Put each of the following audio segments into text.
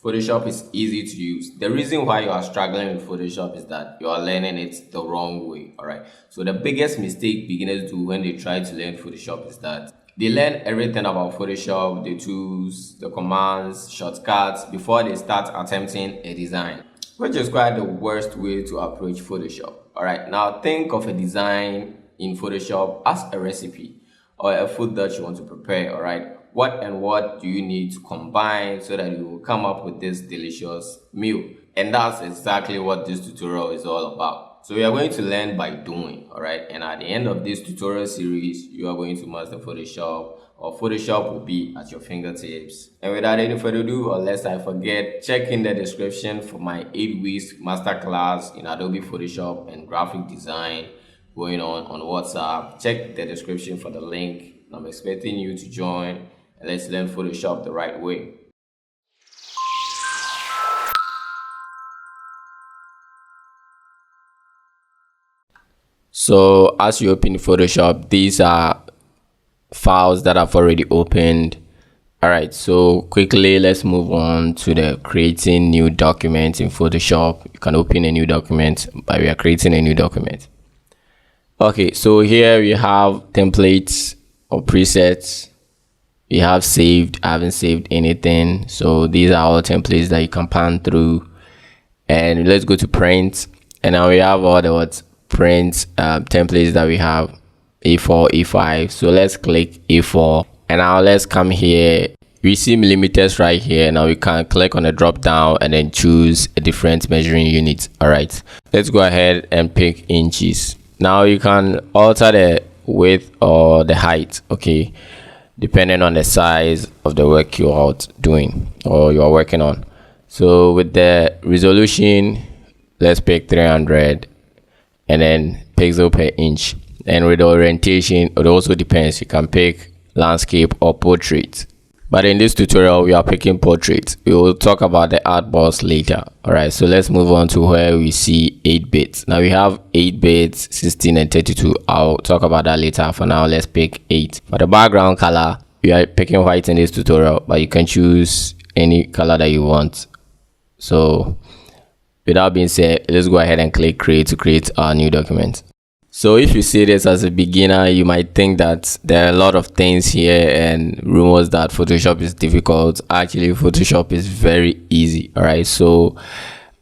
Photoshop is easy to use. The reason why you are struggling with Photoshop is that you are learning it the wrong way. All right. So the biggest mistake beginners do when they try to learn Photoshop is that they learn everything about Photoshop, the tools, the commands, shortcuts before they start attempting a design, which is quite the worst way to approach Photoshop. All right. Now think of a design in Photoshop as a recipe or a food that you want to prepare. All right. What and what do you need to combine so that you will come up with this delicious meal? And that's exactly what this tutorial is all about. So we are going to learn by doing, all right? And at the end of this tutorial series, you are going to master Photoshop, or Photoshop will be at your fingertips. And without any further ado, or lest I forget, check in the description for my 8 weeks masterclass in Adobe Photoshop and graphic design going on WhatsApp. Check the description for the link. I'm expecting you to join. Let's learn Photoshop the right way. So as you open Photoshop, these are files that I've already opened. All right, so quickly let's move on to the creating new document in Photoshop. You can open a new document, but we are creating a new document. Okay, so here we have templates or presets. We have saved. I haven't saved anything, so these are all templates that you can pan through. And let's go to print, and now we have all the print templates that we have, A4, A5. So let's click A4, and now let's come here. We see millimeters right here. Now we can click on the drop down and then choose a different measuring unit. All right, let's go ahead and pick inches. Now you can alter the width or the height, okay, depending on the size of the work you are doing or you are working on. So with the resolution, let's pick 300 and then pixel per inch. And with the orientation, it also depends. You can pick landscape or portrait. But in this tutorial, we are picking portrait. We will talk about the artboard later. All right, so let's move on to where we see 8 bits. Now we have 8 bits, 16 and 32. I'll talk about that later. For now, let's pick 8. For the background color, we are picking white in this tutorial, but you can choose any color that you want. So without being said, let's go ahead and click create to create our new document. So if you see this as a beginner, you might think that there are a lot of things here and rumors that Photoshop is difficult. Actually, Photoshop is very easy. All right, so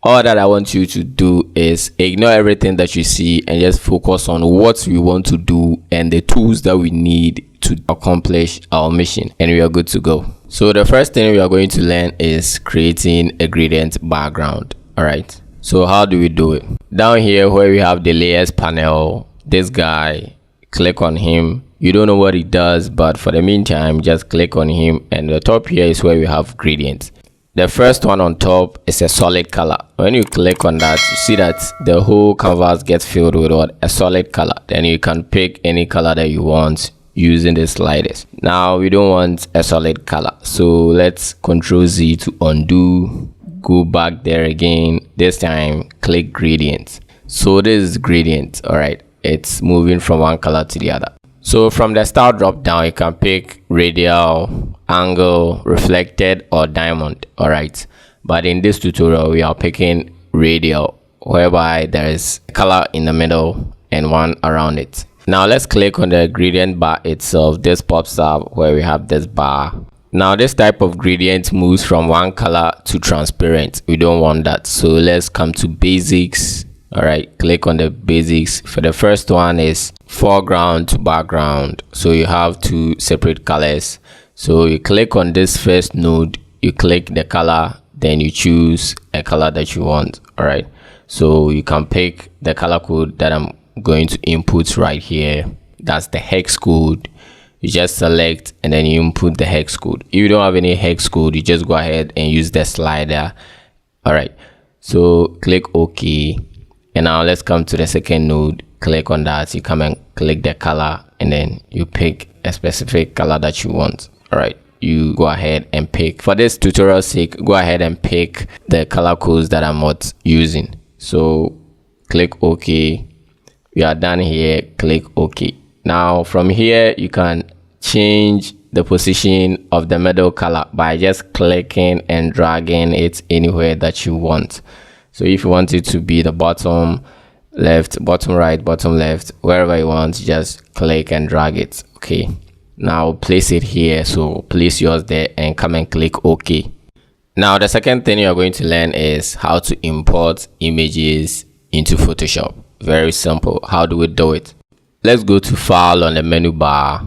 all that I want you to do is ignore everything that you see and just focus on what we want to do and the tools that we need to accomplish our mission, and we are good to go. So the first thing we are going to learn is creating a gradient background. All right, so how do we do it? Down here where we have the layers panel, this guy, click on him. You don't know what he does, but for the meantime, just click on him, and the top here is where we have gradients. The first one on top is a solid color. When you click on that, you see that the whole canvas gets filled with what? A solid color. Then you can pick any color that you want using the sliders. Now we don't want a solid color, so let's Ctrl Z to undo. Go back there again. This time click gradient. So this is gradient. All right, it's moving from one color to the other. So from the style drop down, you can pick radial, angle, reflected, or diamond. All right, but in this tutorial we are picking radial, whereby there is a color in the middle and one around it. Now let's click on the gradient bar itself. This pops up where we have this bar. Now this type of gradient moves from one color to transparent. We don't want that, so let's come to basics. All right, click on the basics. For the first one is foreground to background, so you have 2 separate colors. So you click on this first node, you click the color, then you choose a color that you want. All right, so you can pick the color code that I'm going to input right here. That's the hex code. You just select and then you input the hex code. If you don't have any hex code, you just go ahead and use the slider. All right, so click OK, and now let's come to the second node. Click on that. You come and click the color, and then you pick a specific color that you want. All right, you go ahead and pick, for this tutorial sake, go ahead and pick the color codes that I'm not using. So click OK. We are done here. Click OK. Now from here you can change the position of the middle color by just clicking and dragging it anywhere that you want. So if you want it to be the bottom left, bottom right, bottom left, wherever you want, just click and drag it. Okay, now place it here. So place yours there and come and click OK. Now the second thing you're going to learn is how to import images into Photoshop. Very simple. How do we do it? Let's go to File on the menu bar,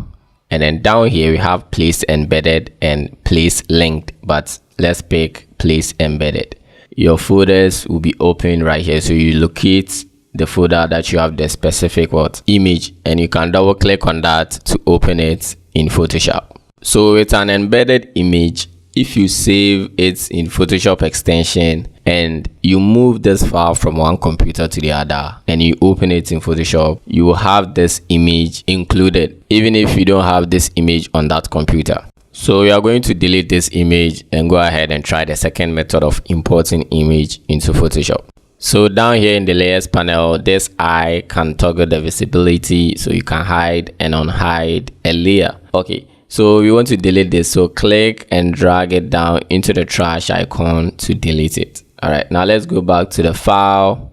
and then down here we have Place Embedded and Place Linked, but let's pick Place Embedded. Your folders will be open right here, so you locate the folder that you have the specific image, and you can double click on that to open it in Photoshop. So it's an embedded image. If you save it in Photoshop extension and you move this file from one computer to the other and you open it in Photoshop, you will have this image included even if you don't have this image on that computer. So we are going to delete this image and go ahead and try the second method of importing image into Photoshop. So down here in the layers panel, this eye can toggle the visibility so you can hide and unhide a layer. Okay, so we want to delete this, so click and drag it down into the trash icon to delete it. All right, now let's go back to the file,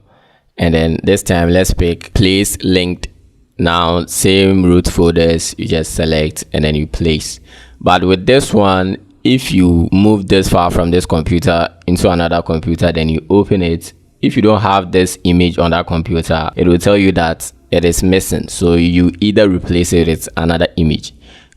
and then this time let's pick Place Linked. Now same root folders, you just select and then you place. But with this one, if you move this file from this computer into another computer, then you open it, if you don't have this image on that computer, it will tell you that it is missing, so you either replace it with another image.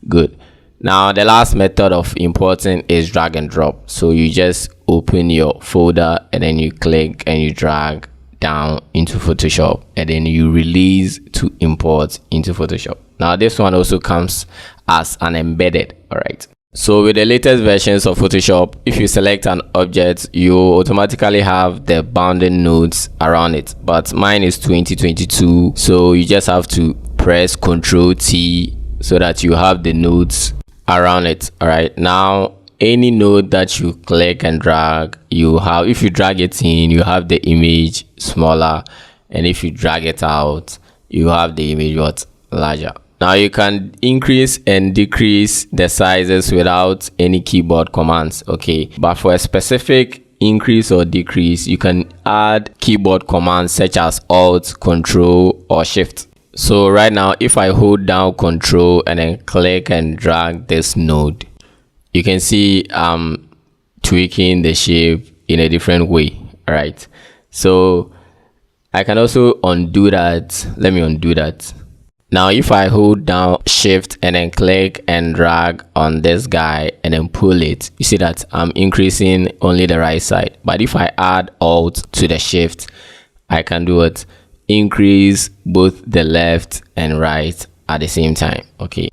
Good. Now the last method of importing is drag and drop. So you just open your folder and then you click and you drag down into Photoshop, and then you release to import into Photoshop. Now this one also comes as an embedded. All right, so with the latest versions of Photoshop, if you select an object, you automatically have the bounding nodes around it, but mine is 2022, so you just have to press Ctrl T so that you have the nodes around it. All right, now any node that you click and drag, you have, if you drag it in, you have the image smaller, and if you drag it out, you have the image larger. Now you can increase and decrease the sizes without any keyboard commands. Okay, but for a specific increase or decrease, you can add keyboard commands such as Alt, Control, or Shift. So right now, if I hold down Control and then click and drag this node, you can see I'm tweaking the shape in a different way. All right, so I can also undo that. Let me undo that. Now if I hold down Shift and then click and drag on this guy and then pull it, you see that I'm increasing only the right side. But if I add Alt to the Shift, I can do it, increase both the left and right at the same time. Okay,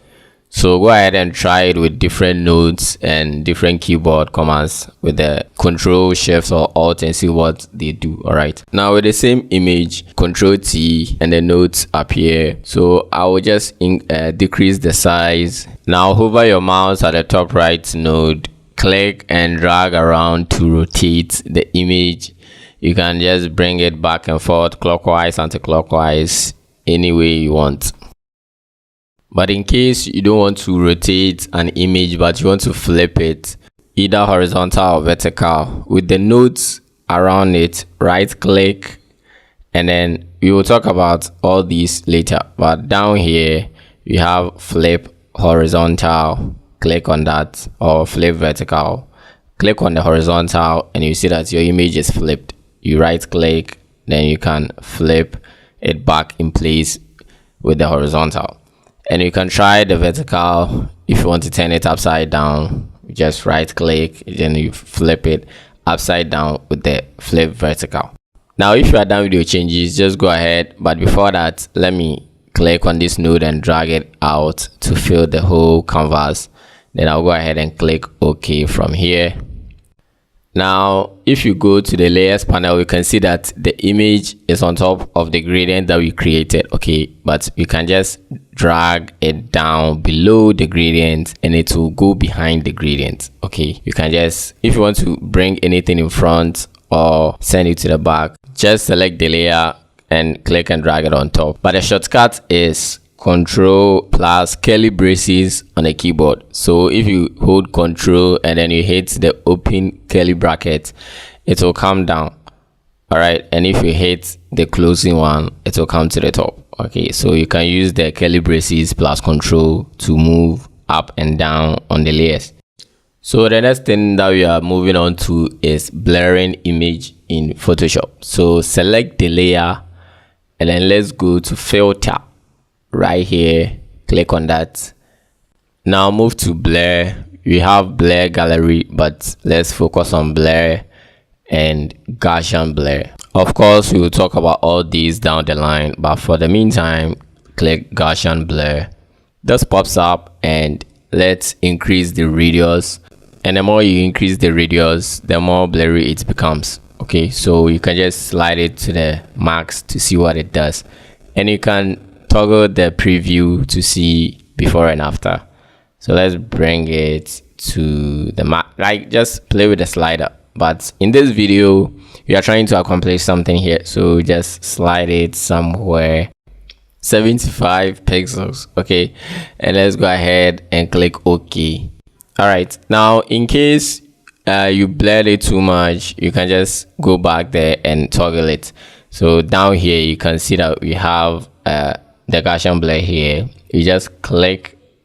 so go ahead and try it with different nodes and different keyboard commands with the Control, Shift, or Alt and see what they do. All right, now with the same image, Control T and the nodes appear. So I will just decrease the size. Now hover your mouse at the top right node, click and drag around to rotate the image. You can just bring it back and forth, clockwise, anti-clockwise, any way you want. But in case you don't want to rotate an image but you want to flip it, either horizontal or vertical, with the nodes around it, right click, and then we will talk about all these later. But down here we have flip horizontal, click on that, or flip vertical, click on the horizontal, and you see that your image is flipped. You right click, then you can flip it back in place with the horizontal. And you can try the vertical. If you want to turn it upside down, you just right click, then you flip it upside down with the flip vertical. Now if you are done with your changes, just go ahead, but before that, let me click on this node and drag it out to fill the whole canvas. Then I'll go ahead and click OK from here. Now if you go to the layers panel, you can see that the image is on top of the gradient that we created. Okay, but you can just drag it down below the gradient and it will go behind the gradient. Okay, you can just, if you want to bring anything in front or send it to the back, just select the layer and click and drag it on top. But the shortcut is control plus curly braces on the keyboard. So if you hold control and then you hit the open curly bracket, it will come down. All right, and if you hit the closing one, it will come to the top. Okay, so you can use the curly braces plus control to move up and down on the layers. So the next thing that we are moving on to is blurring image in Photoshop. So select the layer and then let's go to filter right here, click on that. Now move to blur. We have blur gallery, but let's focus on blur and Gaussian blur. Of course, we will talk about all these down the line, but for the meantime, click Gaussian blur. This pops up and let's increase the radius. And the more you increase the radius, the more blurry it becomes. Okay, so you can just slide it to the max to see what it does. And you can toggle the preview to see before and after. So let's bring it to the max. Like, just play with the slider. But in this video, we are trying to accomplish something here. So just slide it somewhere 75 pixels. Okay, and let's go ahead and click OK. All right, now in case you blurred it too much, you can just go back there and toggle it. So down here you can see that we have the Gaussian blur here. You just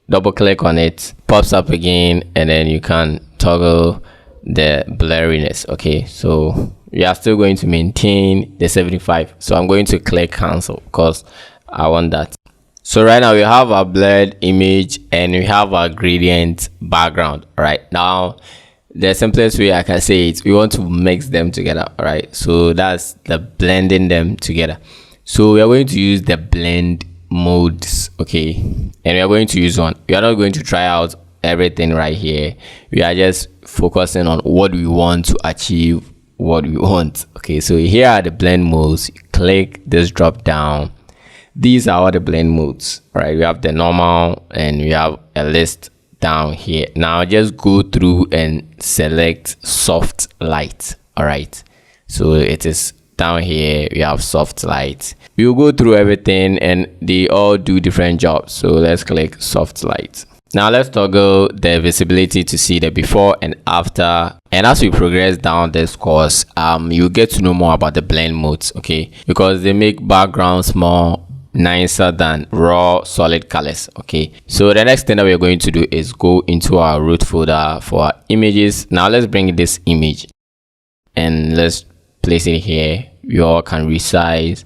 double click on it, pops up again, and then you can toggle the blurriness. Okay, so we are still going to maintain the 75. So I'm going to click cancel because I want that. So right now we have our blurred image and we have our gradient background. All right, now the simplest way I can say it, we want to mix them together. All right, so that's the blending them together. So we are going to use the blend modes. Okay, and we are going to use one. We are not going to try out everything right here. We are just focusing on what we want to achieve, what we want. Okay, so here are the blend modes. Click this drop down. These are all the blend modes. All right, we have the normal and we have a list down here. Now just go through and select soft light. All right, so it is down here. We have soft light. We will go through everything and they all do different jobs. So let's click soft light. Now let's toggle the visibility to see the before and after. And as we progress down this course, you get to know more about the blend modes. Okay, because they make backgrounds more nicer than raw solid colors. Okay, so the next thing that we're going to do is go into our root folder for our images. Now let's bring this image and let's place it here. We all can resize.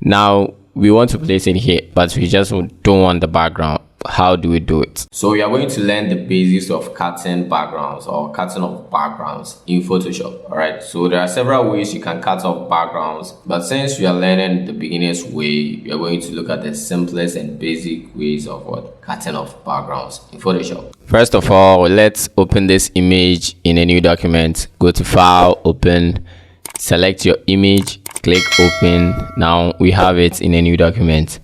Now we want to place it here, but we just don't want the background. How do we do it? So we are going to learn the basics of cutting backgrounds or cutting off backgrounds in Photoshop. All right, so there are several ways you can cut off backgrounds, but since we are learning the beginner's way, we are going to look at the simplest and basic ways of cutting off backgrounds in Photoshop. First of all, let's open this image in a new document. Go to File, Open, select your image, click Open. Now we have it in a new document.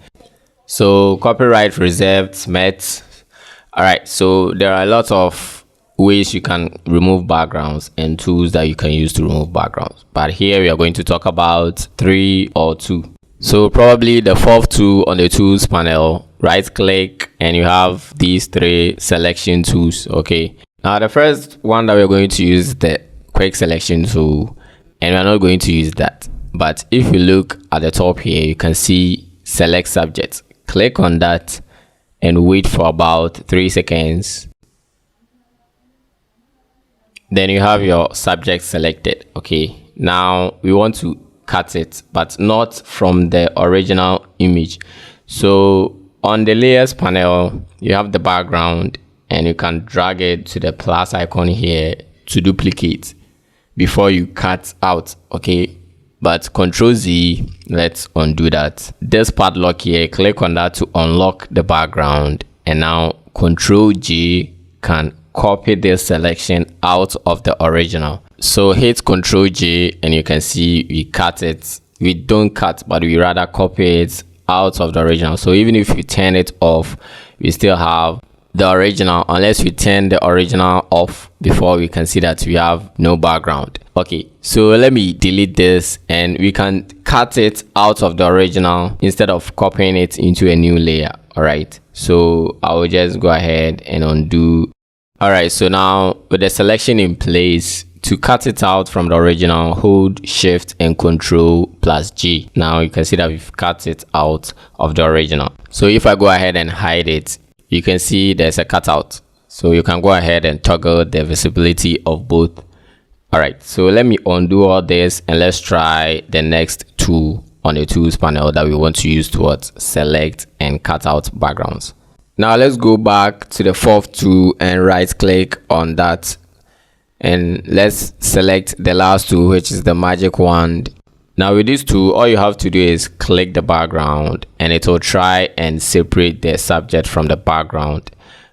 So copyright reserved, met. All right, so there are a lot of ways you can remove backgrounds and tools that you can use to remove backgrounds, but here we are going to talk about 3 or 2. So probably the fourth tool on the tools panel, right click and you have these 3 selection tools. Okay, now the first one that we're going to use is the quick selection tool, and we're not going to use that. But if you look at the top here, you can see select subject. Click on that and wait for about 3 seconds. Then you have your subject selected. Okay, now we want to cut it, but not from the original image. So on the layers panel, you have the background and you can drag it to the plus icon here to duplicate before you cut out. Okay, but Control Z, let's undo that. This padlock here, click on that to unlock the background, and now Control J can copy this selection out of the original. So hit Control J and you can see we cut it. We don't cut, but we rather copy it out of the original. So even if you turn it off, we still have the original, unless we turn the original off before we can see that we have no background. Okay, so let me delete this and we can cut it out of the original instead of copying it into a new layer. All right, so I will just go ahead and undo. All right, so now with the selection in place, to cut it out from the original, hold Shift and Control plus G. Now you can see that we've cut it out of the original. So if I go ahead and hide it, you can see there's a cutout. So you can go ahead and toggle the visibility of both. All right, so let me undo all this and let's try the next tool on the tools panel that we want to use towards select and cut out backgrounds. Now let's go back to the fourth tool and right click on that, and let's select the last tool, which is the magic wand. Now with this tool, all you have to do is click the background and it will try and separate the subject from the background.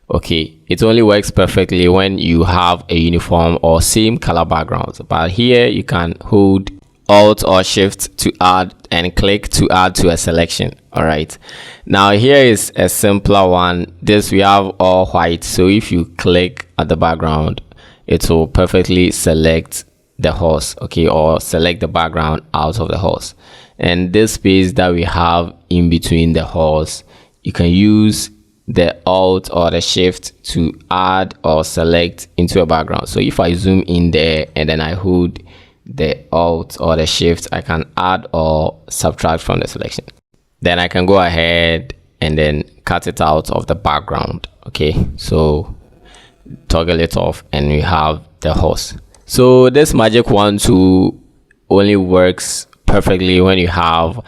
Okay, it only works perfectly when you have a uniform or same color background, but here you can hold Alt or Shift to add and click to add to a selection. All right, now here is a simpler one. This we have all white, so if you click at the background, it will perfectly select the horse, okay, or select the background out of the horse. And this space that we have in between the horse, you can use the Alt or the Shift to add or select into a background. So if I zoom in there and then I hold the Alt or the Shift, I can add or subtract from the selection. Then I can go ahead and then cut it out of the background. Okay, so toggle it off and we have the horse. So this magic wand tool only works perfectly when you have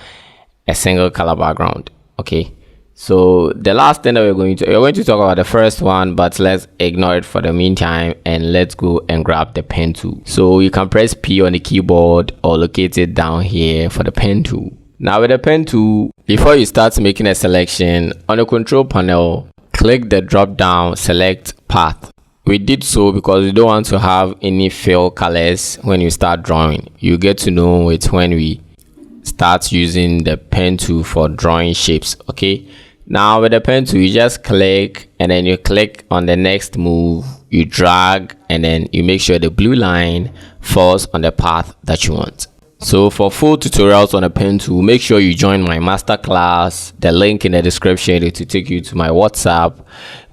a single color background. Okay, so the last thing that we're going to talk about the first one, but let's ignore it for the meantime and let's go and grab the pen tool. So you can press P on the keyboard or locate it down here for the pen tool. Now with the pen tool, before you start making a selection on the control panel, click the drop down, select path. We did so because we don't want to have any fill colors when you start drawing. You get to know it when we start using the pen tool for drawing shapes. Okay, now with the pen tool, you just click and then you click on the next move, you drag and then you make sure the blue line falls on the path that you want. So for full tutorials on a pen tool, make sure you join my masterclass. The link in the description is to take you to my WhatsApp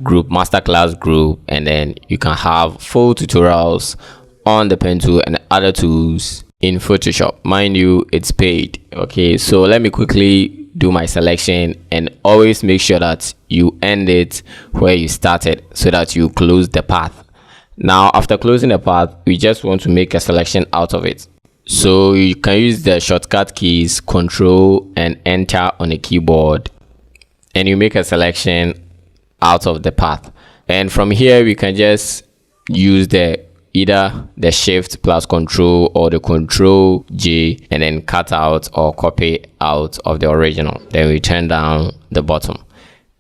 group, masterclass group, and then you can have full tutorials on the pen tool and other tools in Photoshop. Mind you, it's paid. Okay, so let me quickly do my selection and always make sure that you end it where you started so that you close the path. Now after closing the path, we just want to make a selection out of it. So you can use the shortcut keys Control and Enter on the keyboard and you make a selection out of the path. And from here we can just use either the Shift plus Control or the Control J and then cut out or copy out of the original. Then we turn down the bottom.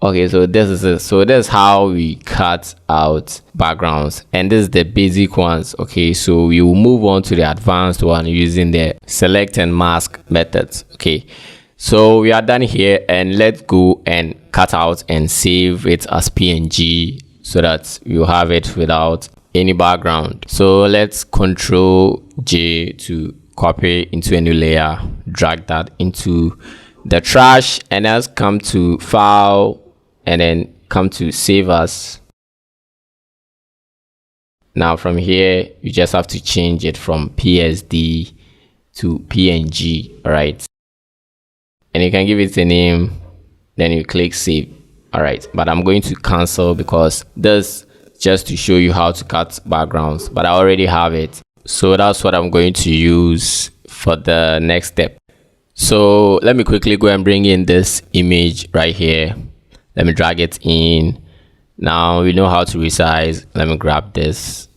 Okay, so this is it. So this is how we cut out backgrounds, and this is the basic ones. Okay, so we will move on to the advanced one using the select and mask methods. Okay, so we are done here, and let's go and cut out and save it as PNG so that you have it without any background. So let's Control J to copy into a new layer, drag that into the trash, and let's come to File and then come to Save As. Now from here you just have to change it from PSD to PNG. All right, and you can give it a name, then you click Save. All right, but I'm going to cancel because this just to show you how to cut backgrounds, but I already have it, so that's what I'm going to use for the next step. So let me quickly go and bring in this image right here. Let me drag it in. Now we know how to resize. Let me grab this.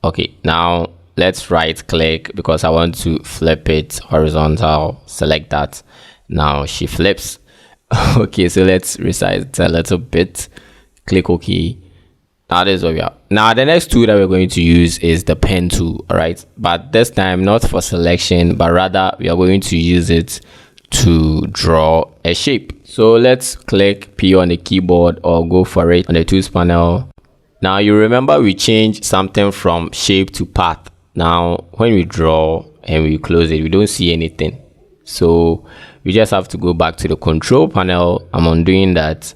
Okay, now let's right click because I want to flip it horizontal. Select that. Now she flips. Okay, so let's resize it a little bit. Click OK. Now this is what we have. Now the next tool that we're going to use is the pen tool. All right, but this time not for selection, but rather we are going to use it to draw a shape. So let's click P on the keyboard or go for it on the tools panel. Now you remember we changed something from shape to path. Now when we draw and we close it, we don't see anything. So we just have to go back to the control panel. I'm undoing that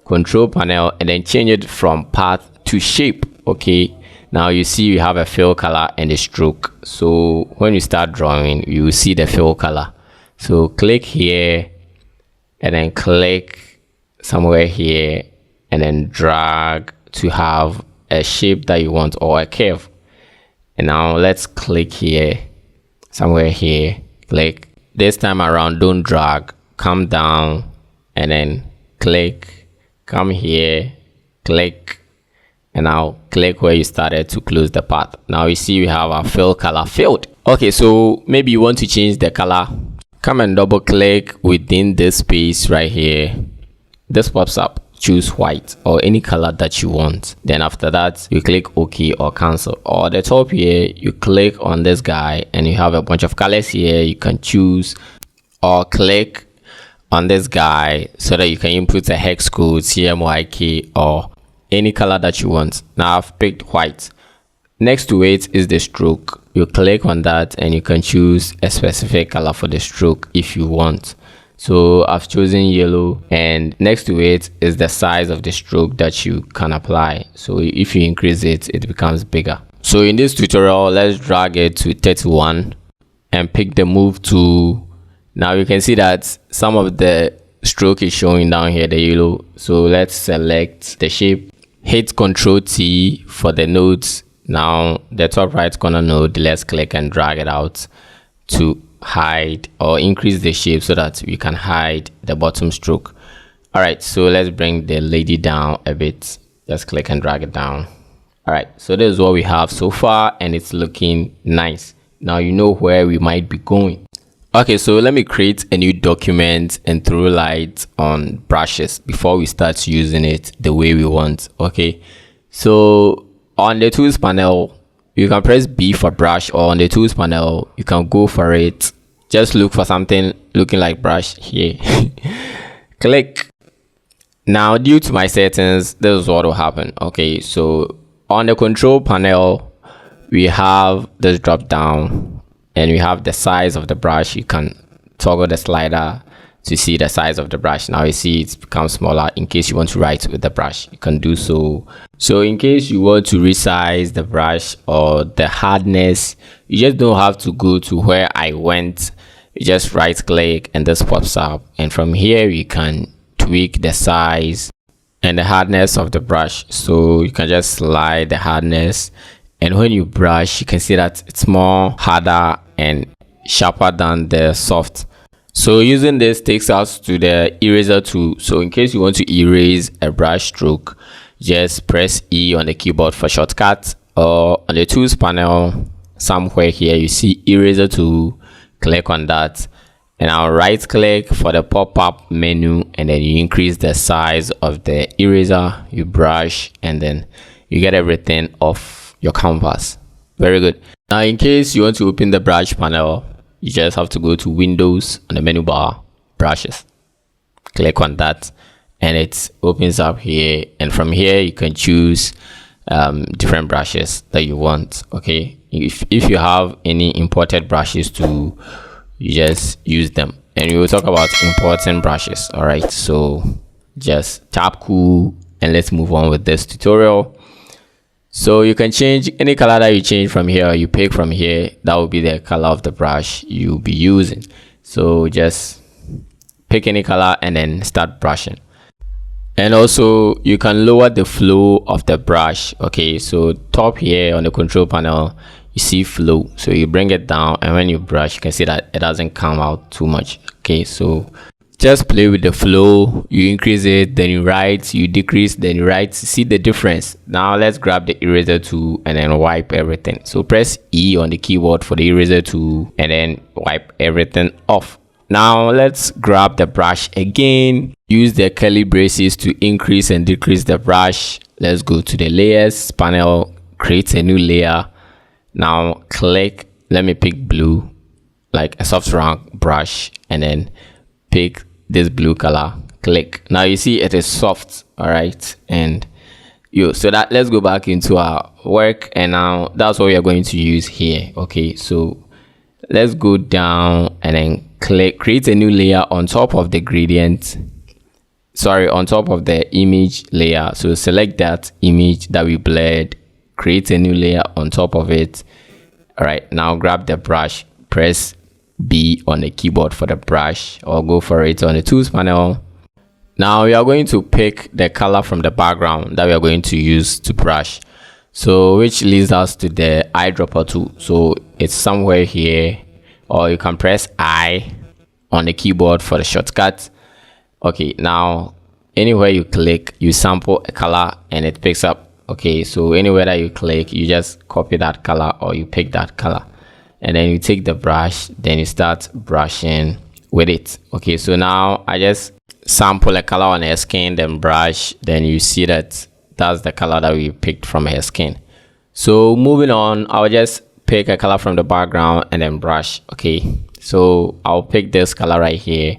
control panel and then change it from path to shape. Okay, now you see you have a fill color and a stroke. So when you start drawing, you will see the fill color. So click here and then click somewhere here and then drag to have a shape that you want or a curve. And now let's click here, somewhere here, click. This time around, don't drag, come down and then click, come here, click, and now click where you started to close the path. Now you see we have our fill color filled. Okay, so maybe you want to change the color. Come and double click within this space right here. This pops up. Choose white or any color that you want. Then after that, you click OK or cancel. Or at the top here, you click on this guy and you have a bunch of colors here. You can choose or click on this guy so that you can input a hex code, CMYK, or any color that you want. Now I've picked white. Next to it is the stroke. You click on that and you can choose a specific color for the stroke if you want. So I've chosen yellow, and next to it is the size of the stroke that you can apply. So if you increase it, it becomes bigger. So in this tutorial, let's drag it to 31 and pick the move tool. Now you can see that some of the stroke is showing down here, the yellow. So let's select the shape, hit Ctrl T for the nodes. Now the top right corner node, let's click and drag it out to hide or increase the shape so that we can hide the bottom stroke. All right, so let's bring the lady down a bit. Just click and drag it down. All right, so this is what we have so far and it's looking nice. Now you know where we might be going. Okay, so let me create a new document and throw light on brushes before we start using it the way we want. Okay, so on the tools panel, you can press B for brush, or on the tools panel, you can go for it. Just look for something looking like brush here. Click. Now, due to my settings, this is what will happen. Okay, so on the control panel, we have this drop down and we have the size of the brush. You can toggle the slider to see the size of the brush. Now you see it's become smaller. In case you want to write with the brush, you can do so. So in case you want to resize the brush or the hardness, you just don't have to go to where I went. You just right click and this pops up, and from here you can tweak the size and the hardness of the brush. So you can just slide the hardness, and when you brush, you can see that it's more harder and sharper than the soft. So using this takes us to the eraser tool. So in case you want to erase a brush stroke, just press E on the keyboard for shortcut, or on the tools panel somewhere here you see eraser tool. Click on that and I'll right click for the pop-up menu, and then you increase the size of the eraser, you brush, and then you get everything off your canvas. Very good. Now in case you want to open the brush panel, you just have to go to Windows on the menu bar, brushes, click on that and it opens up here, and from here you can choose different brushes that you want. Okay, if you have any imported brushes too, you just use them, and we will talk about importing brushes. All right, so just tap cool and let's move on with this tutorial. So you can change any color that you change from here, or you pick from here, that will be the color of the brush you'll be using. So just pick any color and then start brushing. And also you can lower the flow of the brush. Okay, so top here on the control panel, you see flow, so you bring it down, and when you brush you can see that it doesn't come out too much. Okay, so just play with the flow. You increase it, then you write, you decrease, then you write. See the difference. Now let's grab the eraser tool and then wipe everything. So press E on the keyboard for the eraser tool and then wipe everything off. Now let's grab the brush again. Use the curly braces to increase and decrease the brush. Let's go to the layers panel, create a new layer. Now click, let me pick blue, like a soft round brush, and then pick this blue color. Click. Now you see it is soft. All right, and so that, let's go back into our work, and now that's what we are going to use here. Okay, so let's go down and then click, create a new layer on top of the gradient. sorry, on top of the image layer. So select that image that we blurred, create a new layer on top of it. All right, now grab the brush, press B on the keyboard for the brush, or go for it on the tools panel. Now we are going to pick the color from the background that we are going to use to brush, so which leads us to the eyedropper tool. So it's somewhere here, or you can press I on the keyboard for the shortcut. Okay, now anywhere you click, you sample a color and it picks up. Okay, so anywhere that you click, you just copy that color or you pick that color, and then you take the brush, then you start brushing with it. Okay, so now I just sample a color on her skin, then brush, then you see that that's the color that we picked from her skin. So moving on, I'll just pick a color from the background and then brush. Okay, so I'll pick this color right here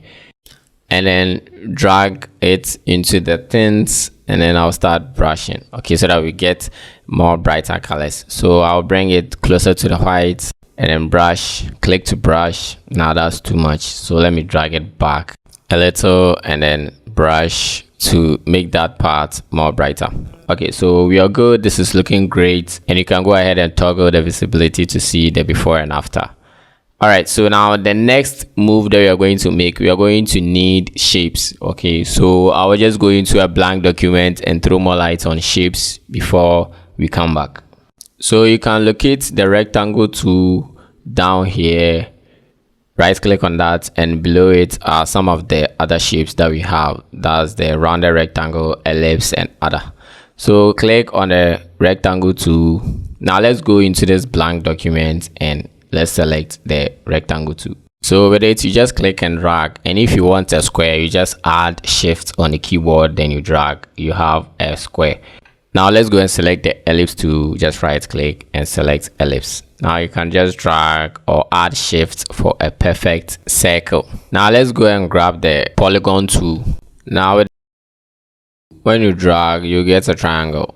and then drag it into the tints, and then I'll start brushing. Okay, so that we get more brighter colors. So I'll bring it closer to the white and then brush, click to brush. Now that's too much, so let me drag it back a little and then brush to make that part more brighter. Okay, so we are good. This is looking great, and you can go ahead and toggle the visibility to see the before and after. All right, so now the next move that we are going to make, we are going to need shapes. Okay, so I will just go into a blank document and throw more light on shapes before we come back. So you can locate the rectangle tool down here, right click on that, and below it are some of the other shapes that we have. That's the rounded rectangle, ellipse, and other. So click on the rectangle tool. Now let's go into this blank document and let's select the rectangle tool. So with it, you just click and drag, and if you want a square, you just add shift on the keyboard, then you drag, you have a square. Now let's go and select the ellipse tool. Just right click and select ellipse. Now you can just drag or add shift for a perfect circle. Now let's go and grab the polygon tool. Now when you drag, you get a triangle,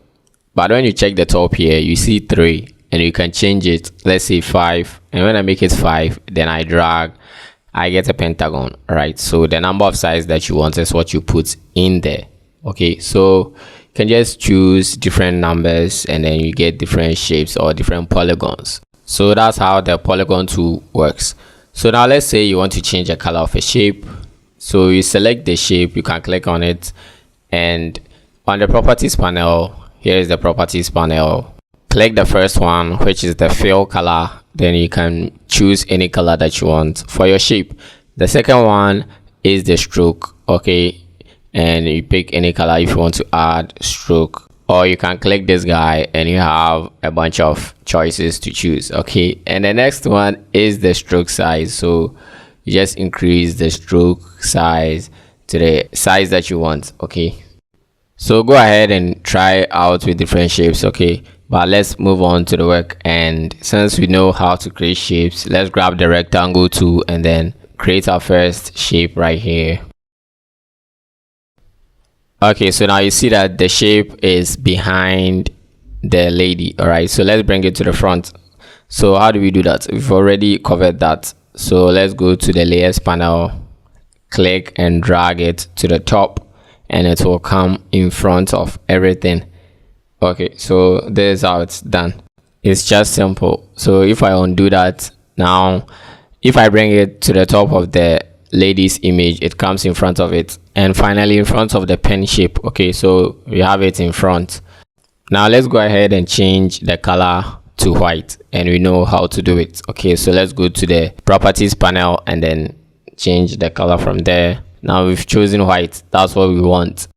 but when you check the top here, you see 3, and you can change it. Let's say 5, and when I make it 5, then I drag, I get a pentagon. Right, so the number of sides that you want is what you put in there. Okay, so you can just choose different numbers and then you get different shapes or different polygons. So that's how the polygon tool works. So now let's say you want to change the color of a shape. So you select the shape, you can click on it, and on the properties panel, here is the properties panel. Click the first one, which is the fill color, then you can choose any color that you want for your shape. The second one is the stroke. Okay, and you pick any color if you want to add stroke, or you can click this guy and you have a bunch of choices to choose. Okay, and the next one is the stroke size. So you just increase the stroke size to the size that you want. Okay, so go ahead and try out with different shapes. Okay, but let's move on to the work, and since we know how to create shapes, let's grab the rectangle tool and then create our first shape right here. Okay, so now you see that the shape is behind the lady. All right, so let's bring it to the front. So how do we do that? We've already covered that. So let's go to the layers panel, click and drag it to the top, and it will come in front of everything. Okay, so this is how it's done. It's just simple. So if I undo that, now if I bring it to the top of the lady's image, it comes in front of it, and finally in front of the pen shape. Okay, so we have it in front. Now let's go ahead and change the color to white, and we know how to do it. Okay, so let's go to the properties panel and then change the color from there. Now we've chosen white, that's what we want.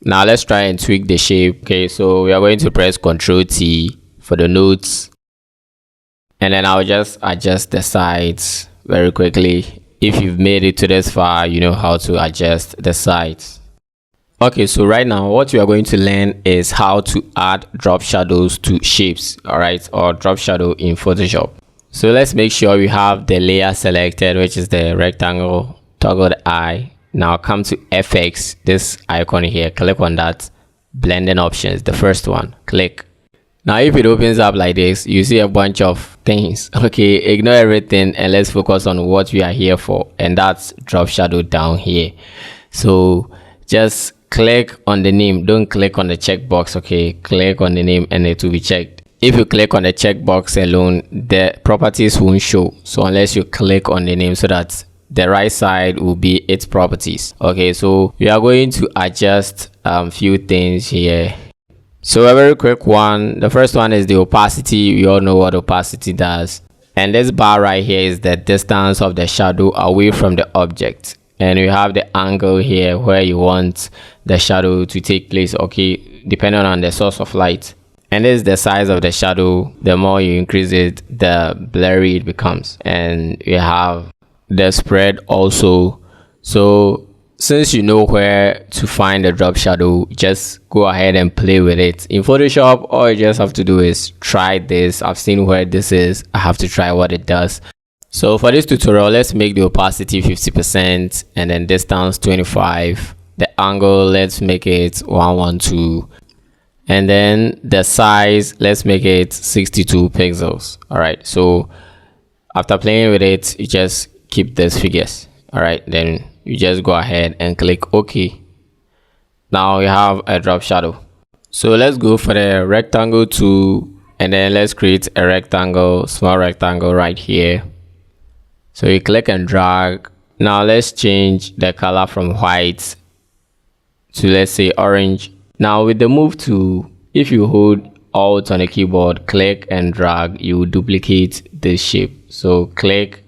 Now let's try and tweak the shape. Okay, so we are going to press Ctrl T for the notes, and then I'll just adjust the sides very quickly. If you've made it to this far, you know how to adjust the sides. Okay, so right now what we are going to learn is how to add drop shadows to shapes. All right, or drop shadow in Photoshop. So let's make sure we have the layer selected, which is the rectangle. Toggle the eye. Now come to FX, this icon here, click on that, blending options, the first one, click. Now if it opens up like this, you see a bunch of things. Okay, ignore everything and let's focus on what we are here for, and that's drop shadow down here. So just click on the name. Don't click on the checkbox. Okay, click on the name and it will be checked. If you click on the checkbox alone, the properties won't show. So unless you click on the name, so that the right side will be its properties. Okay, so we are going to adjust few things here. So a very quick one. The first one is the opacity. We all know what opacity does. And this bar right here is the distance of the shadow away from the object. And you have the angle here where you want the shadow to take place, okay, depending on the source of light. And this is the size of the shadow. The more you increase it, the blurry it becomes. And you have the spread also. So since you know where to find the drop shadow, just go ahead and play with it. In Photoshop, all you just have to do is try this. I've seen where this is. I have to try what it does. So for this tutorial, let's make the opacity 50% and then distance 25. The angle, let's make it 112. And then the size, let's make it 62 pixels. All right. So after playing with it, you just keep these figures. All right. Then you just go ahead and click OK. Now you have a drop shadow. So let's go for the rectangle tool and then let's create a rectangle, small rectangle right here. So you click and drag. Now let's change the color from white to, let's say, orange. Now with the move tool, if you hold Alt on the keyboard, click and drag, you duplicate this shape. So click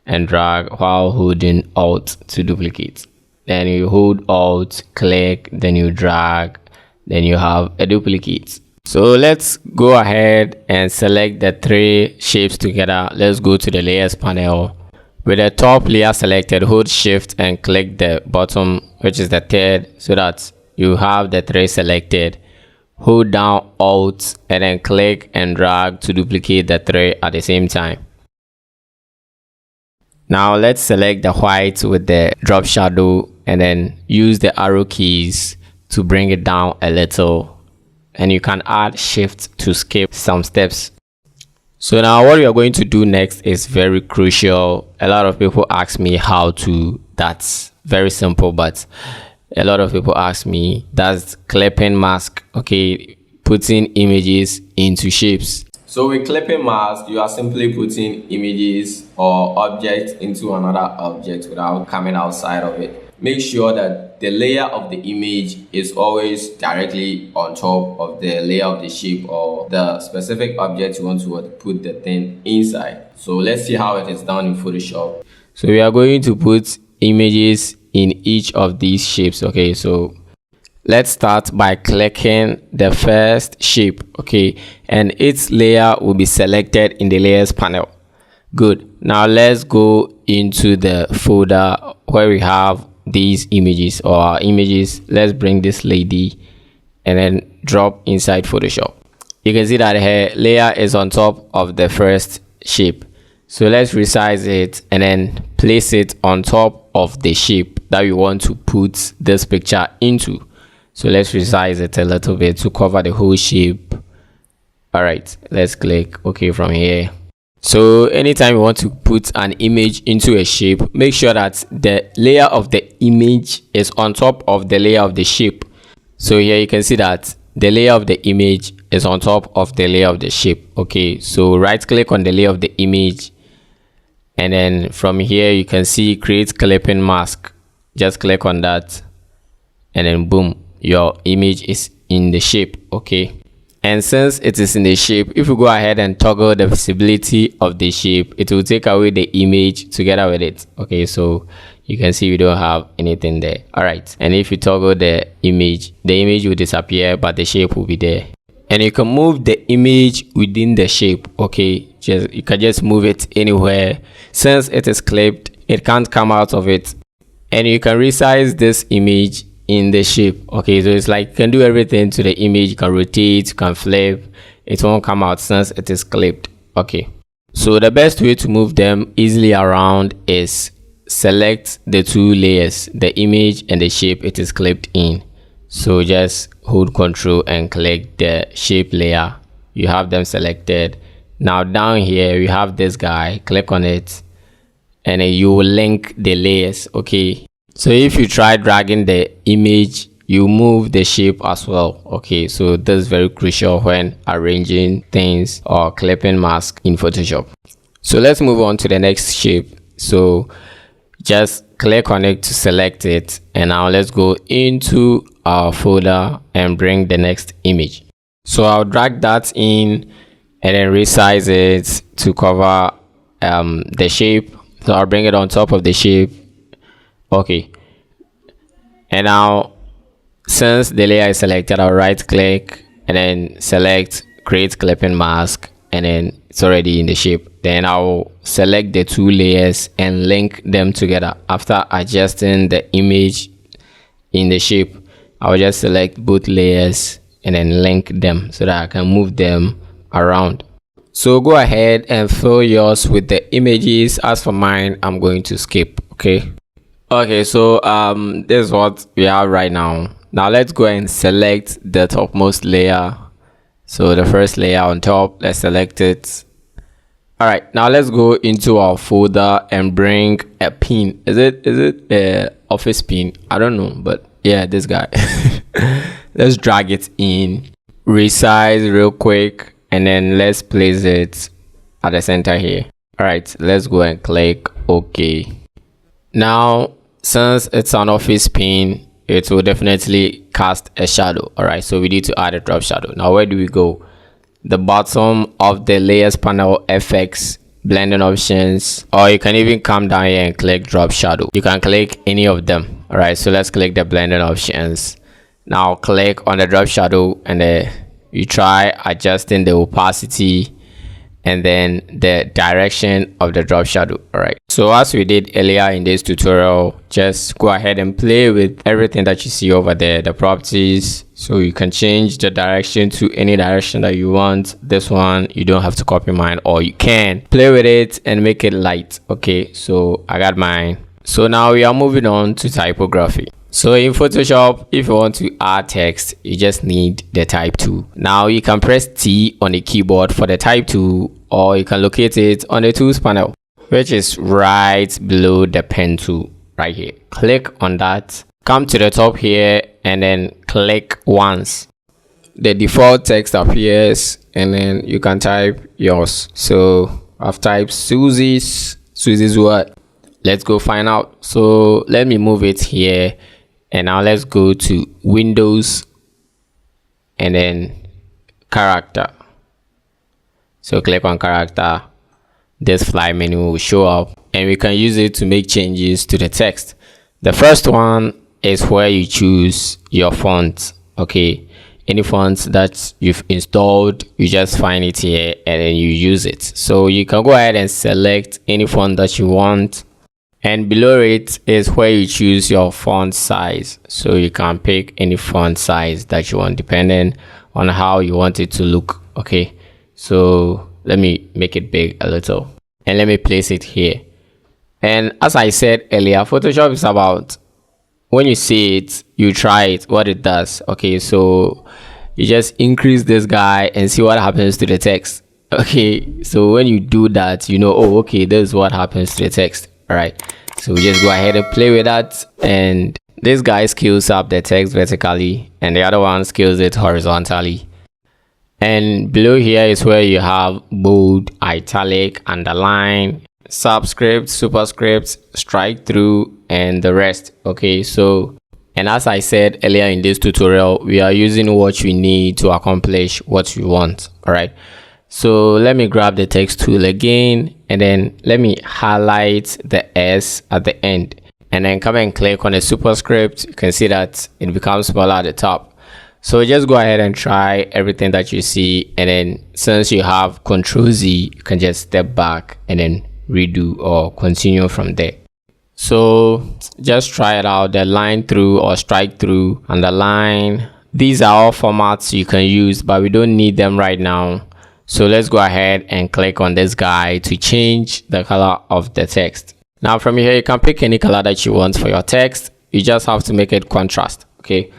and drag while holding Alt to duplicate. Then you hold Alt, click, then you drag, then you have a duplicate. So let's go ahead and select the three shapes together. Let's go to the layers panel. With the top layer selected, hold Shift and click the bottom, which is the third, so that you have the three selected. Hold down Alt and then click and drag to duplicate the three at the same time. Now let's select the white with the drop shadow and then use the arrow keys to bring it down a little. And you can add Shift to skip some steps. So now what we are going to do next is very crucial. A lot of people ask me how to. That's very simple, but a lot of people ask me, that's clipping mask. Okay, putting images into shapes. So with clipping mask, you are simply putting images or objects into another object without coming outside of it. Make sure that the layer of the image is always directly on top of the layer of the shape or the specific object you want to put the thing inside. So let's see how it is done in Photoshop. So we are going to put images in each of these shapes. Okay, so let's start by clicking the first shape. Okay, and its layer will be selected in the layers panel. Good. Now let's go into the folder where we have these images or our images. Let's bring this lady and then drop inside Photoshop. You can see that her layer is on top of the first shape. So let's resize it and then place it on top of the shape that we want to put this picture into. So let's resize it a little bit to cover the whole shape. All right, let's click OK from here. So anytime you want to put an image into a shape, make sure that the layer of the image is on top of the layer of the shape. So here you can see that the layer of the image is on top of the layer of the shape. Okay, so right click on the layer of the image and then from here you can see create clipping mask. Just click on that and then boom, your image is in the shape. Okay, and since it is in the shape, if you go ahead and toggle the visibility of the shape, it will take away the image together with it. Okay, so you can see we don't have anything there. All right, and if you toggle the image will disappear, but the shape will be there. And you can move the image within the shape. Okay, you can just move it anywhere. Since it is clipped, it can't come out of it. And you can resize this image in the shape. Okay, so it's like you can do everything to the image. You can rotate, you can flip, it won't come out since it is clipped. Okay, so the best way to move them easily around is select the two layers, the image and the shape it is clipped in. So just hold Ctrl and click the shape layer. You have them selected. Now down here we have this guy, click on it and then you will link the layers. Okay, So if you try dragging the image, you move the shape as well. Okay, so this is very crucial when arranging things or clipping mask in Photoshop. So let's move on to the next shape. So just click on it to select it, and now let's go into our folder and bring the next image. So I'll drag that in and then resize it to cover the shape. So I'll bring it on top of the shape. Okay, and now since the layer is selected, I'll right click and then select create clipping mask, and then it's already in the shape. Then I'll select the two layers and link them together. After adjusting the image in the shape, I'll just select both layers and then link them so that I can move them around. So go ahead and fill yours with the images. As for mine, I'm going to skip. Okay, so this is what we have right now. Now let's go and select the topmost layer. So the first layer on top, let's select it. All right, now let's go into our folder and bring a pin. Is it a office pin? I don't know, but yeah, this guy. Let's drag it in, resize real quick, and then let's place it at the center here. All right, let's go and click OK. Now, since it's an office pin, it will definitely cast a shadow. All right, so we need to add a drop shadow. Now, where do we go? The bottom of the layers panel, FX, blending options, or you can even come down here and click drop shadow. You can click any of them. All right, so let's click the blending options. Now click on the drop shadow, and you try adjusting the opacity and then the direction of the drop shadow. All right, so as we did earlier in this tutorial, just go ahead and play with everything that you see over there, the properties. So you can change the direction to any direction that you want. This one, you don't have to copy mine, or you can play with it and make it light. Okay, so I got mine. So now we are moving on to typography. So in Photoshop, if you want to add text, you just need the type tool. Now you can press T on the keyboard for the type tool, or you can locate it on the tools panel, which is right below the pen tool right here. Click on that, come to the top here, and then click once. The default text appears, and then you can type yours. So I've typed Susie's what? Let's go find out. So let me move it here, and now let's go to Windows and then character. So click on character. This fly menu will show up, and we can use it to make changes to the text. The first one is where you choose your font. Okay, any font that you've installed, you just find it here and then you use it. So you can go ahead and select any font that you want, and below it is where you choose your font size. So you can pick any font size that you want depending on how you want it to look. Okay, so let me make it big a little, and let me place it here. And as I said earlier, Photoshop is about when you see it, you try it, what it does. Okay, so you just increase this guy and see what happens to the text. Okay, so when you do that, you know, oh, okay, this is what happens to the text. All right, so we just go ahead and play with that, and this guy scales up the text vertically, and the other one scales it horizontally. And below here is where you have bold, italic, underline, subscript, superscript, strike through, and the rest. Okay, so, and as I said earlier in this tutorial, we are using what we need to accomplish what we want. All right, so let me grab the text tool again, and then let me highlight the S at the end, and then come and click on the superscript. You can see that it becomes smaller at the top. So just go ahead and try everything that you see, and then since you have Control Z, you can just step back and then redo or continue from there. So just try it out, the line through or strike through, underline. These are all formats you can use, but we don't need them right now. So let's go ahead and click on this guy to change the color of the text. Now from here, you can pick any color that you want for your text. You just have to make it contrast. Okay,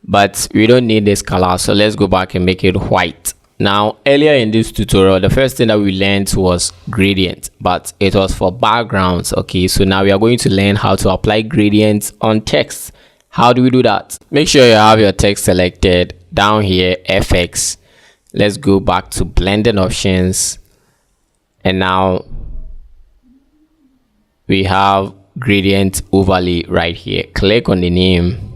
but we don't need this color, so let's go back and make it white. Now, earlier in this tutorial, the first thing that we learned was gradient, but it was for backgrounds. Okay, so now we are going to learn how to apply gradients on text. How do we do that? Make sure you have your text selected. Down here, FX. Let's go back to blending options, and now we have gradient overlay right here. Click on the name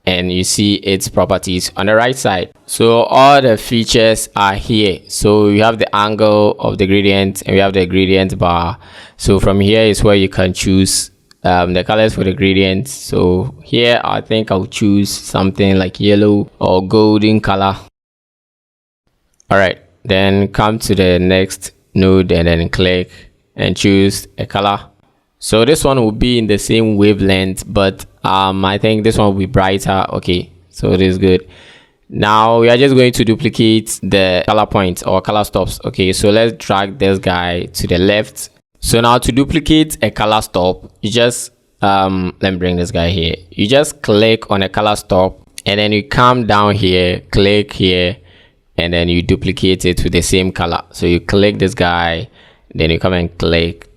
and you see its properties on the right side. So all the features are here. So you have the angle of the gradient and we have the gradient bar. So from here is where you can choose the colors for the gradient. So here I think I'll choose something like yellow or golden color. All right, then come to the next node and then click and choose a color. So this one will be in the same wavelength, but I think this one will be brighter. Okay, so it is good. Now we are just going to duplicate the color points or color stops. Okay, so let's drag this guy to the left. So now to duplicate a color stop, you just let me bring this guy here. You just click on a color stop and then you come down here, click here, and then you duplicate it with the same color. So you click this guy, then you come and click,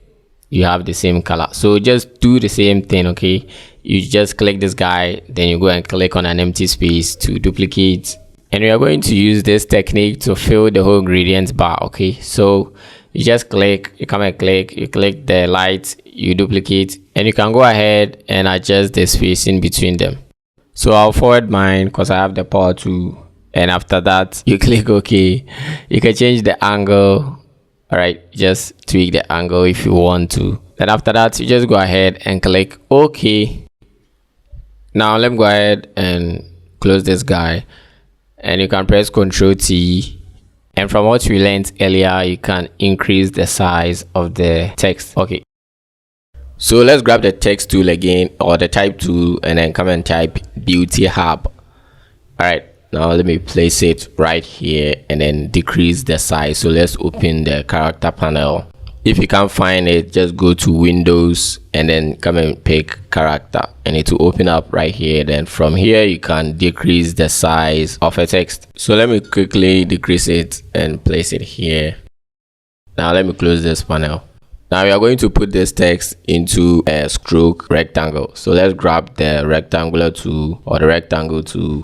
you have the same color. So just do the same thing. Okay, you just click this guy, then you go and click on an empty space to duplicate, and we are going to use this technique to fill the whole gradient bar. Okay, so you just click, you come and click, you click the light, you duplicate, and you can go ahead and adjust the spacing between them. So I'll forward mine because I have the power to, and after that you click OK. You can change the angle. All right, just tweak the angle if you want to. Then after that, you just go ahead and click OK. Now let me go ahead and close this guy, and you can press Ctrl T. And from what we learned earlier, you can increase the size of the text. Okay. So let's grab the text tool again, or the type tool, and then come and type Beauty Hub. All right. Now let me place it right here and then decrease the size. So let's open the character panel. If you can't find it, just go to Windows and then come and pick character, and it will open up right here. Then from here you can decrease the size of a text. So let me quickly decrease it and place it here. Now let me close this panel. Now we are going to put this text into a stroke rectangle. So let's grab the rectangular tool or the rectangle tool.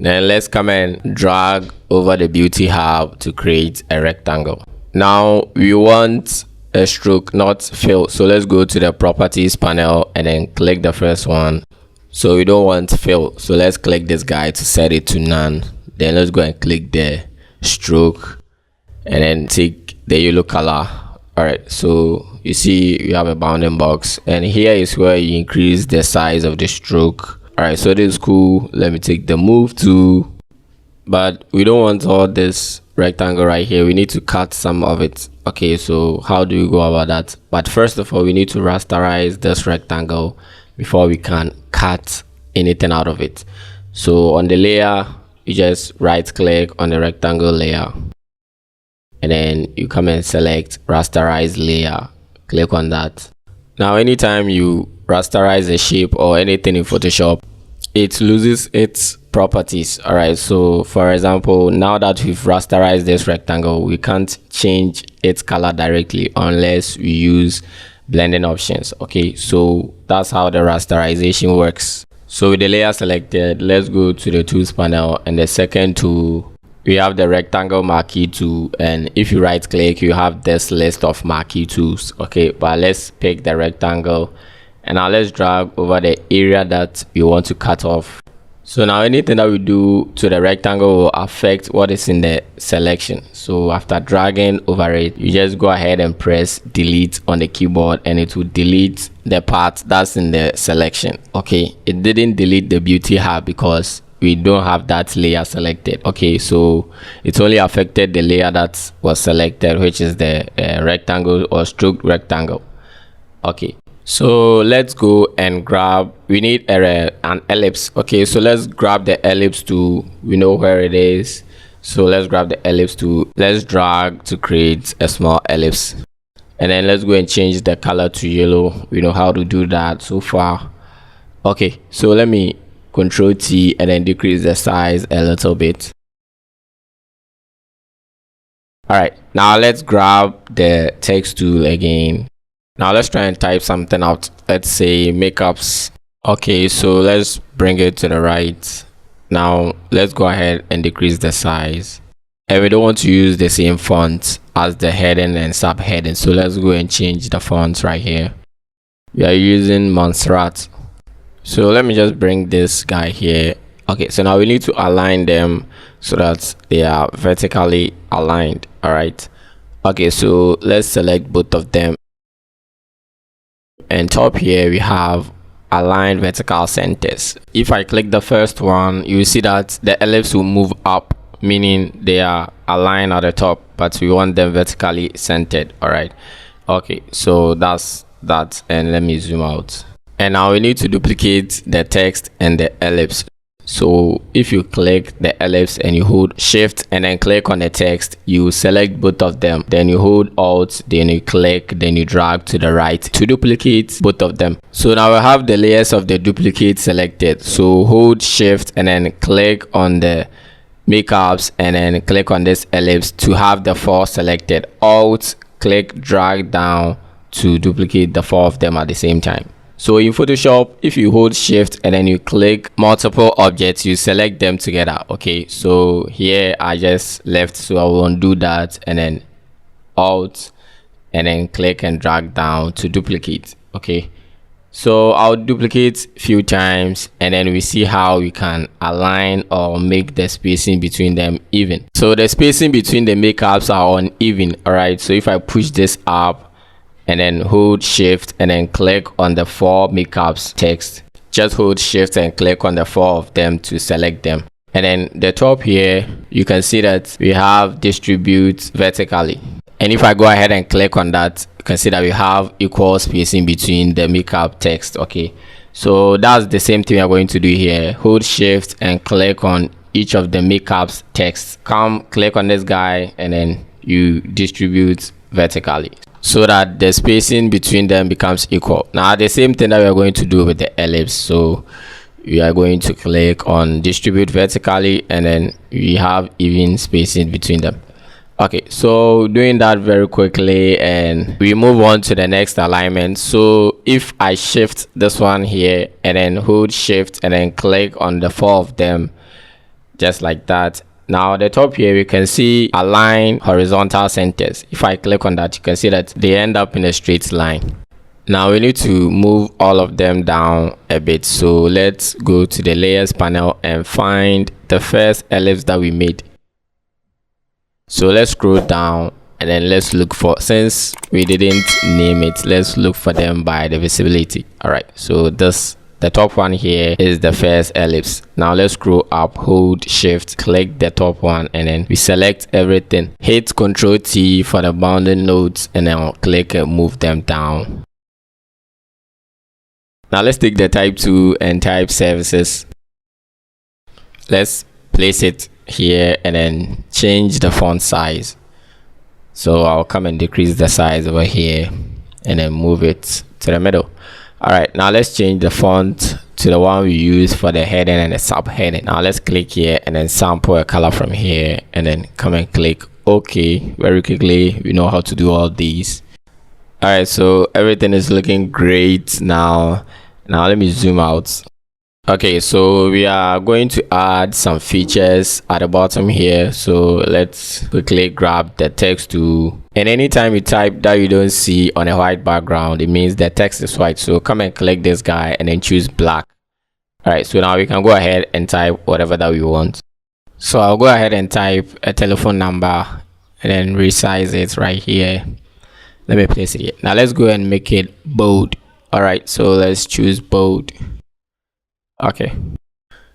Then let's come and drag over the Beauty Hub to create a rectangle. Now we want a stroke, not fill. So let's go to the properties panel and then click the first one. So we don't want fill. So let's click this guy to set it to none. Then let's go and click the stroke and then take the yellow color. All right, so you see you have a bounding box, and here is where you increase the size of the stroke. All right, so this is cool. Let me take the move tool, but we don't want all this rectangle right here. We need to cut some of it. Okay, so how do we go about that? But first of all, we need to rasterize this rectangle before we can cut anything out of it. So on the layer, you just right click on the rectangle layer, and then you come and select rasterize layer. Click on that. Now anytime you rasterize a shape or anything in Photoshop, it loses its properties. All right, so for example, now that we've rasterized this rectangle, we can't change its color directly unless we use blending options. Okay, so that's how the rasterization works. So with the layer selected, let's go to the tools panel, and the second tool, we have the rectangle marquee tool, and if you right click, you have this list of marquee tools. Okay, but let's pick the rectangle, and now let's drag over the area that we want to cut off. So now anything that we do to the rectangle will affect what is in the selection. So after dragging over it, you just go ahead and press delete on the keyboard, and it will delete the part that's in the selection. Okay, it didn't delete the Beauty Hub because we don't have that layer selected. Okay, so it's only affected the layer that was selected, which is the rectangle or stroke rectangle. Okay, so let's go and grab, we need an ellipse. Okay, so let's grab the ellipse tool. We know where it is, so let's grab the ellipse tool. Let's drag to create a small ellipse, and then let's go and change the color to yellow. We know how to do that so far. Okay, so let me Ctrl T and then decrease the size a little bit. All right, now let's grab the text tool again. Now let's try and type something out. Let's say makeups. Okay, so let's bring it to the right. Now let's go ahead and decrease the size. And we don't want to use the same font as the heading and subheading. So let's go and change the fonts right here. We are using Montserrat. So let me just bring this guy here. Okay, so now we need to align them so that they are vertically aligned. All right. Okay, so let's select both of them. And top here we have align vertical centers. If I click the first one, you will see that the ellipse will move up, meaning they are aligned at the top, but we want them vertically centered. All right. Okay, so that's that. And let me zoom out. And now we need to duplicate the text and the ellipse. So if you click the ellipse and you hold shift and then click on the text, you select both of them, then you hold alt, then you click, then you drag to the right to duplicate both of them. So now we have the layers of the duplicate selected. So hold shift and then click on the makeups and then click on this ellipse to have the 4 selected. Alt, click, drag down to duplicate the 4 of them at the same time. So in Photoshop, if you hold shift and then you click multiple objects, you select them together. Okay, so here I just left, so I will undo that and then alt and then click and drag down to duplicate. Okay, so I'll duplicate a few times and then we see how we can align or make the spacing between them even. So the spacing between the makeups are uneven. All right, so if I push this up and then hold shift and then click on the 4 makeups text, just hold shift and click on the 4 of them to select them. And then the top here, you can see that we have distribute vertically. And if I go ahead and click on that, you can see that we have equal spacing between the makeup text. Okay, so that's the same thing we are going to do here. Hold shift and click on each of the makeups text. Come click on this guy and then you distribute vertically so that the spacing between them becomes equal. Now the same thing that we are going to do with the ellipse. So we are going to click on distribute vertically and then we have even spacing between them. Okay, so doing that very quickly and we move on to the next alignment. So if I shift this one here and then hold shift and then click on the 4 of them just like that. Now at the top here we can see align horizontal centers. If I click on that, you can see that they end up in a straight line. Now we need to move all of them down a bit. So let's go to the layers panel and find the first ellipse that we made. So let's scroll down and then let's look for, since we didn't name it, let's look for them by the visibility. All right, so the top one here is the first ellipse. Now let's scroll up, hold shift, click the top one and then we select everything. Hit Ctrl T for the bounding nodes and then I'll click and move them down. Now let's take the type tool and type services. Let's place it here and then change the font size. So I'll come and decrease the size over here and then move it to the middle. All right, now let's change the font to the one we use for the heading and the subheading. Now let's click here and then sample a color from here and then come and click OK. Very quickly, we know how to do all these. All right, so everything is looking great now. Let me zoom out. Okay, so we are going to add some features at the bottom here. So let's quickly grab the text tool. And anytime you type that you don't see on a white background, it means the text is white. So come and click this guy and then choose black. All right, so now we can go ahead and type whatever that we want. So I'll go ahead and type a telephone number and then resize it right here. Let me place it here. Now let's go and make it bold. All right, so let's choose bold. Okay,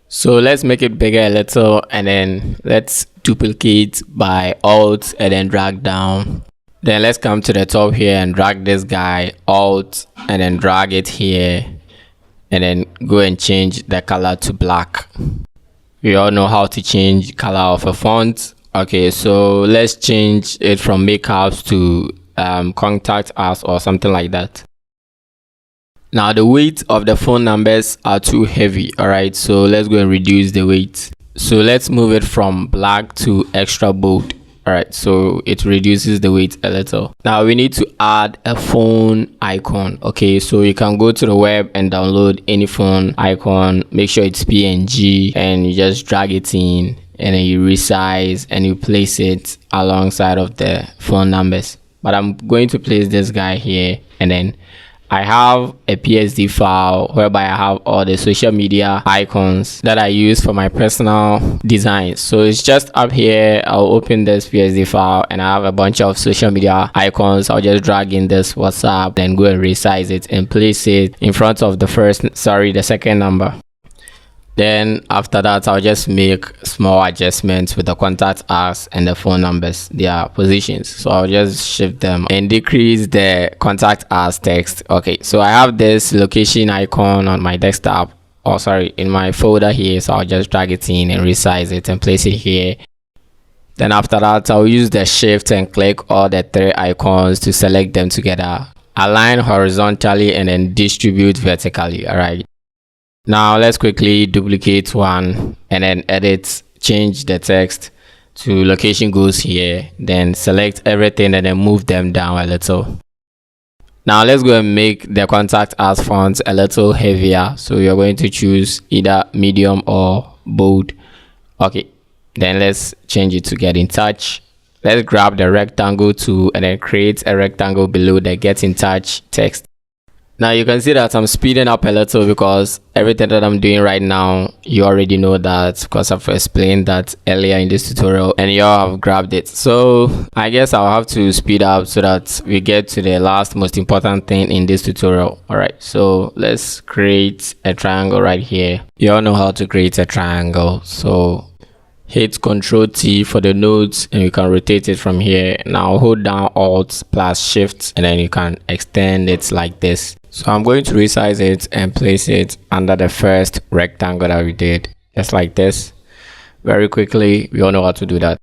so let's make it bigger a little and then let's duplicate by alt and then drag down. Then let's come to the top here and drag this guy, alt and then drag it here and then go and change the color to black. We all know how to change color of a font. Okay, so let's change it from makeups to contact us or something like that. Now the weight of the phone numbers are too heavy. All right, so let's go and reduce the weight. So let's move it from black to extra bold. All right, so it reduces the weight a little. Now we need to add a phone icon. Okay, so you can go to the web and download any phone icon. Make sure it's PNG, and you just drag it in, and then you resize and you place it alongside of the phone numbers. But I'm going to place this guy here, and then I have a PSD file whereby I have all the social media icons that I use for my personal designs. So it's just up here. I'll open this PSD file and I have a bunch of social media icons. I'll just drag in this WhatsApp, then go and resize it and place it in front of the second number. Then after that, I'll just make small adjustments with the contact us and the phone numbers, their positions. So I'll just shift them and decrease the contact us text. Okay, so I have this location icon on my desktop, in my folder here. So I'll just drag it in and resize it and place it here. Then after that, I'll use the shift and click all the three icons to select them together, align horizontally and then distribute vertically. All right. Now let's quickly duplicate one and then edit, change the text to location goes here, then select everything and then move them down a little. Now let's go and make the contact us font a little heavier. So you're going to choose either medium or bold. Okay, then let's change it to get in touch. Let's grab the rectangle tool and then create a rectangle below the get in touch text. Now you can see that I'm speeding up a little because everything that I'm doing right now, you already know that because I've explained that earlier in this tutorial and you all have grabbed it. So I guess I'll have to speed up so that we get to the last most important thing in this tutorial. All right, so let's create a triangle right here. You all know how to create a triangle. So hit Ctrl T for the nodes and you can rotate it from here. Now hold down Alt plus Shift and then you can extend it like this. So I'm going to resize it and place it under the first rectangle that we did, just like this. Very quickly, we all know how to do that.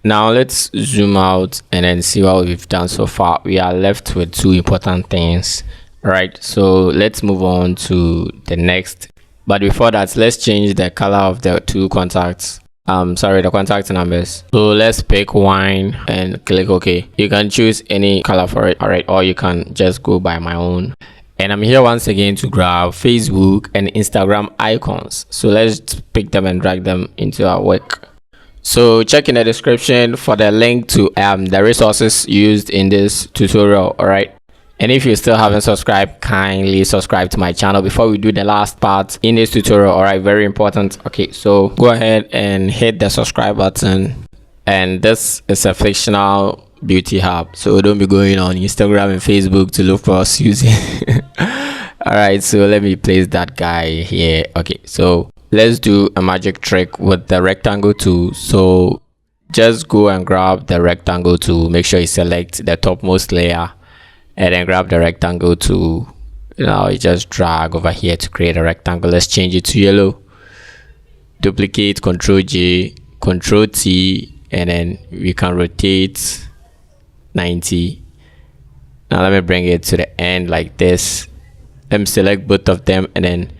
Now let's zoom out and then see what we've done so far. We are left with two important things. All right, so let's move on to the next. But before that, let's change the color of the two contacts. The contact numbers. So let's pick wine and click OK. You can choose any color for it. All right, or you can just go by my own. And I'm here once again to grab Facebook and Instagram icons. So let's pick them and drag them into our work. So check in the description for the link to the resources used in this tutorial. All right. And if you still haven't subscribed, kindly subscribe to my channel before we do the last part in this tutorial. All right, very important. Okay, so go ahead and hit the subscribe button. And this is a fictional beauty hub, so don't be going on Instagram and Facebook to look for us using. All right, so let me place that guy here. Okay, so let's do a magic trick with the rectangle tool. So just go and grab the rectangle tool. Make sure you select the topmost layer and then grab the rectangle tool. Now you just drag over here to create a rectangle. Let's change it to yellow. Duplicate, Ctrl J, Ctrl T, and then we can rotate 90. Now let me bring it to the end like this. Let me select both of them and then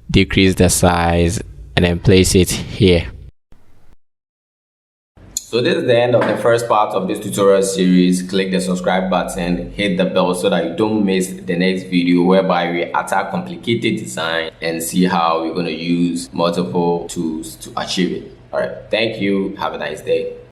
decrease the size and then place it here. So this is the end of the first part of this tutorial series. Click the subscribe button, hit the bell so that you don't miss the next video whereby we attack complicated design and see how we're going to use multiple tools to achieve it. All right, thank you. Have a nice day.